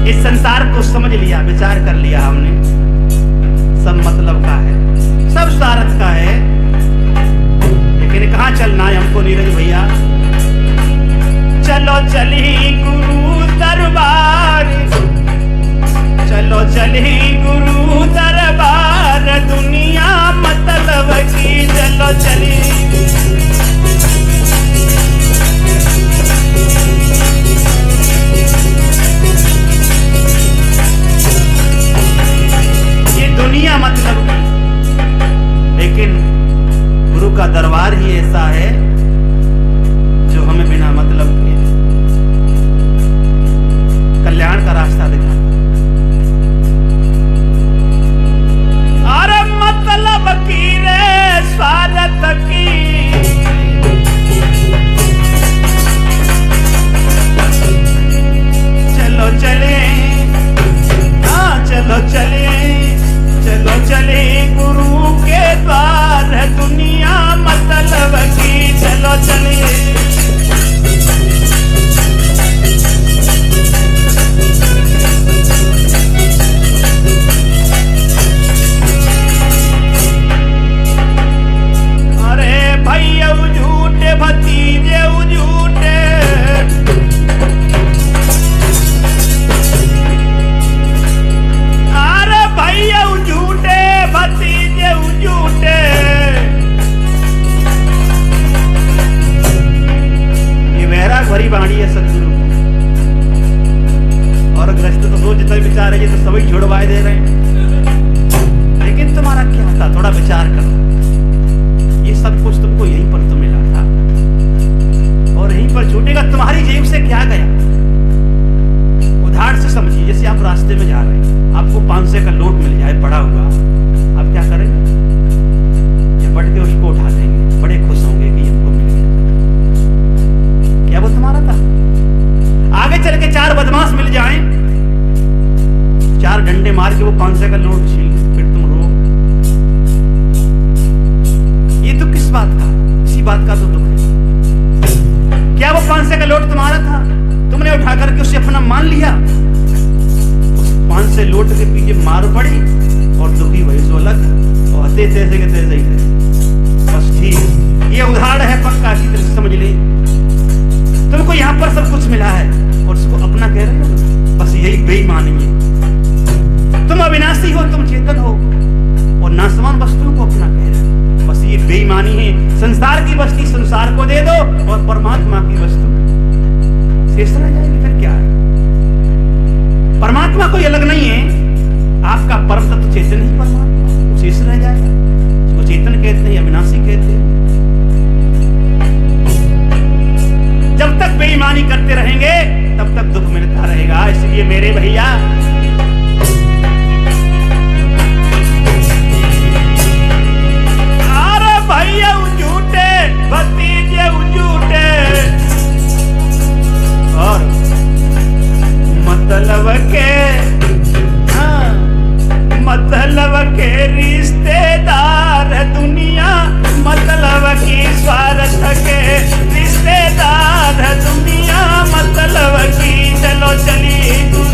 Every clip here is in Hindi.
इस संसार को समझ लिया, विचार कर लिया हमने, सब मतलब का है, सब स्वार्थ का है। लेकिन कहाँ चलना है हमको नीरज भैया? चलो चली गुरु दरबार, चलो चली गुरु दरबार, दुनिया मतलब की चलो चली। ये दुनिया मतलब की, लेकिन गुरु का दरबार ही ऐसा है जो हमें बिना मतलब के कल्याण का रास्ता दिखाता। अरे मतलब की रे स्वार्थ की, चलो चले, हाँ चलो चले, चलो चले गुरु के द्वार, दुनिया मतलब की चलो चले। भैया झूठे भतीजे झूठे, अरे भैया झूठे भतीजे झूठे। ये वैराग भरी वाणी है सदगुरु, और ग्रस्त तो सोच जितना विचार है ये तो सभी छुड़वाए दे रहे हैं, लेकिन तुम्हारा क्या होता? थोड़ा विचार करो। ये सब कुछ तुमको यहीं पर तो मिला था, और यहीं पर छूटेगा। तुम्हारी जेब से क्या गया? उधार से समझिए, जैसे आप रास्ते में जा रहे हैं, आपको 500 का नोट मिल जाए पड़ा हुआ, आप क्या करेंगे? झपट के उसको उठा देंगे, बड़े खुश होंगे कि हमको मिल गया। क्या वो तुम्हारा था? आगे चल के 4 बदमाश मिल जाएं, 4 डंडे मार के वो 500 का नोट छीन, फिर तुम रो। ये दुख किस बात का? इसी बात का तो दुख है। क्या वो 500 का नोट तुम्हारा था? तुमने उठा करके उसे अपना मान लिया, उस 500 नोट के पीछे मार पड़ी, और दुखी वही सो अलग, और तैसे के तैसे ही रहे। बस ठीक, ये उदाहरण है पक्का की तरह समझ ले। तुमको यहाँ पर सब कुछ मिला है और उसको अपना कह रहे हो, बस यही बेईमानी है। तुम अविनाशी हो, तुम चेतन हो, और नासवान वस्तुओं को अपना कह रहे हो, बस ये बेईमानी है। संसार की वस्तु संसार को दे दो, और परमात्मा की वस्तु शेष रह जाएगी। फिर क्या है? परमात्मा कोई अलग नहीं है, आपका परम तत्व चेतन ही परमात्मा, वो शेष रह जाएगा। उसको चेतन कहते हैं, अविनाशी कहते हैं। जब तक बेईमानी करते रहेंगे तब तक दुख मिलता रहेगा। इसलिए मेरे भैया, अरे भैया झूठे भतीजे झूठे, और मतलब के, हाँ मतलब के रिश्तेदार, दुनिया मतलब की स्वार्थ के रिश्तेदार, दुनिया मतलब की चलो चली गुरु।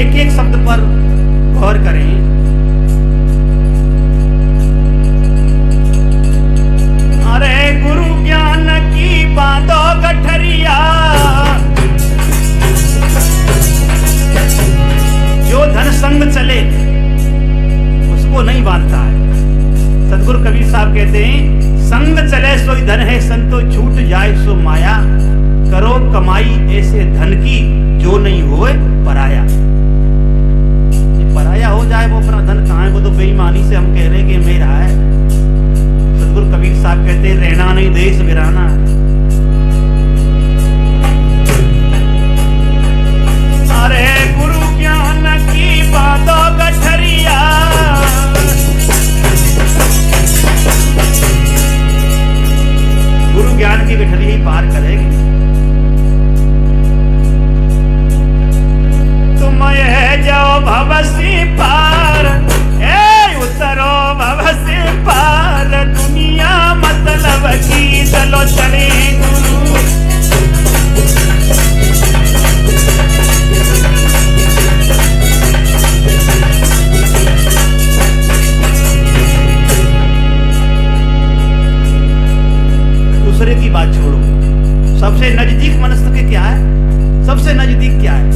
एक एक शब्द पर गौर करें। अरे गुरु ज्ञान की बांधो गठरिया, जो धन संग चले उसको नहीं बांधता है। सदगुरु कबीर साहब कहते हैं, संग चले सोई धन है, संतो छूट जाए सो माया, करो कमाई ऐसे धन की जो नहीं होए पराया। पराया हो जाए बेईमानी से हम कह रहे हैं कि मेरा है। सतगुरु कबीर साहब कहते हैं रहना नहीं देश वीराना है। अरे गुरु ज्ञान की बातों गठरिया, गुरु ज्ञान की गठरी ही पार करेगी। तुम ये जाओ भवसी पार, उतरो भवसी पार, दुनिया मतलब की चलो चले गुरु। दूसरे की बात छोड़ो, सबसे नजदीक मनुष्य के क्या है? सबसे नजदीक क्या है?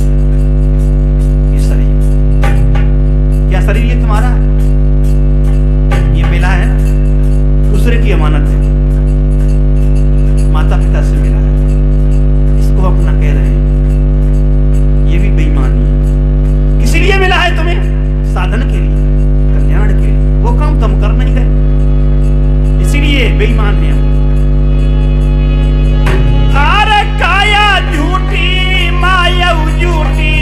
ये शरीर। क्या शरीर ये तुम्हारा है? ये मिला है ना, दूसरे की अमानत है, माता पिता से मिला है, इसको अपना कह रहे हैं, ये भी बेईमानी है। किस लिए मिला है तुम्हें? साधन के लिए, कल्याण के लिए। वो काम तुम कर नहीं गए, इसीलिए बेईमान है हम। काया झूठी माया झूठी,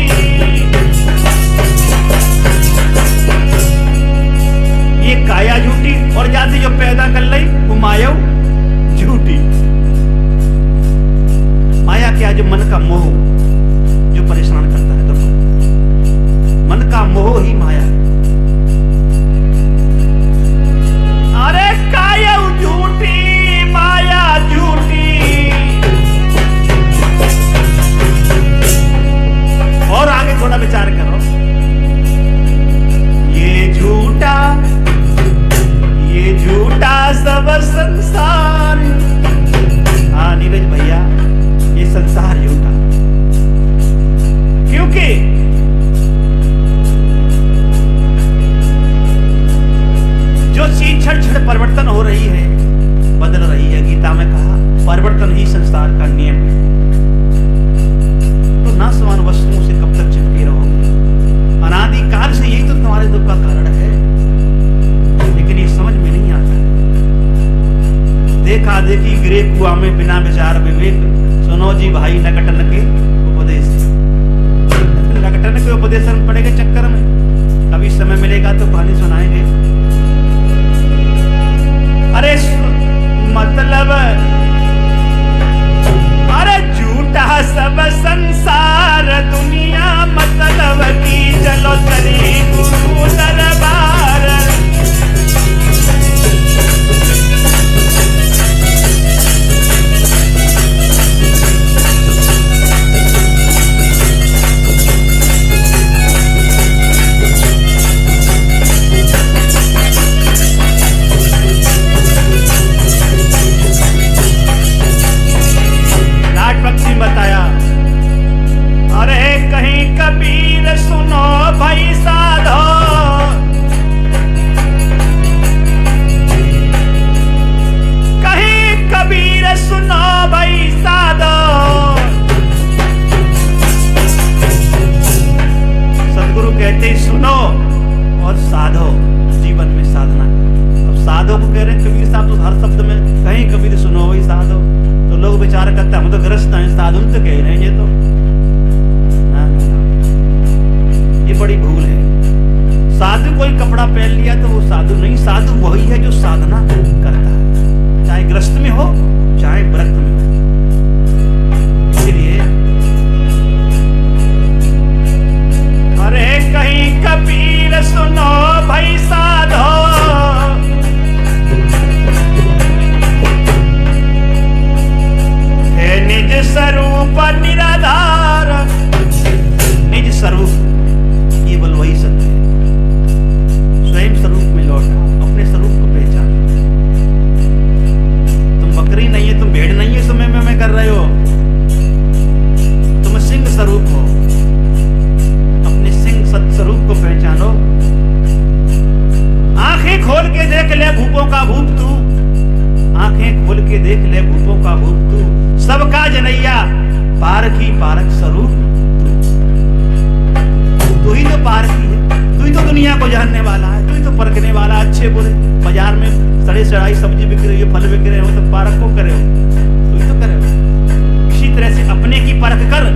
ये काया झूठी और जाति जो पैदा कर ली वो माया झूठी। माया क्या? जो मन का मोह जो परेशान करता है, तो मन का मोह ही माया है। अरे काया झूठी माया झूठी, और आगे थोड़ा विचार करो। ये झूठा सब संसार। हाँ नीरज भैया, ये संसार झूठा, क्योंकि जो चीज क्षण क्षण परिवर्तन हो रही है, बदल रही है। गीता में कहा परिवर्तन ही संसार का नियम है। तो नासवान वस्तुओं से कब तक चिपके रहोगे? अनादिकाल से यही तो तुम्हारे दुख का कारण है, लेकिन ये समझ में नहीं आता। देखा देखी गिरे कुआं में बिना विचार विवेक, सुनो जी भाई नकटन के उपदेश। नकटन के उपदेश में पड़ेगा चक्कर में, कभी समय मिलेगा तो कहानी सुनाएंगे। अरे मतलब अरे झूठा सब संसार, दुनिया मतलब की चलो चली गुरु दरबार। राजपक्षी बताया, अरे कहीं कबीर सुनो भाई साधो, कहीं कबीर सुनो भाई साधो। सदगुरु कहते सुनो और साधो, जीवन में साधना। अब साधो को कह रहे हैं कबीर साहब, तो हर शब्द में कहीं कबीर सुनो भाई साधो, तो लोग विचार करते हैं हम तो ग्रस्त हैं, साधु तो कह रहे हैं ये तो ना, ये बड़ी भूल है। साधु कोई कपड़ा पहन लिया तो वो साधु नहीं, साधु वही है जो साधना करता है, चाहे ग्रस्त में हो चाहे व्रत में हो। इसलिए अरे कहीं कबीर सुनो भाई साधो, निज स्वरूप निराधार। निज स्वरूप केवल वही सत्य है। स्वयं स्वरूप में लौटा, अपने स्वरूप को पहचान। तुम बकरी नहीं है, तुम भेड़ नहीं है, समय में कर रहे हो, तुम सिंह स्वरूप हो। अपने सिंह सत स्वरूप को पहचानो। आंखें खोल के देख ले भूपों का भूप तू, आंखें खोल के देख ले भूपों का भूप तू। सबका जनैया पारखी पारक स्वरूप तू ही तो पारखी है, तू ही तो दुनिया को जानने वाला है। तू ही तो परखने वाला, अच्छे बुरे। बाजार में सड़ी सड़ाई सब्जी बिक रही है, फल बिक रहे हो, तो परख को करे हो, तू ही तो करे हो। इसी तरह से अपने की परख कर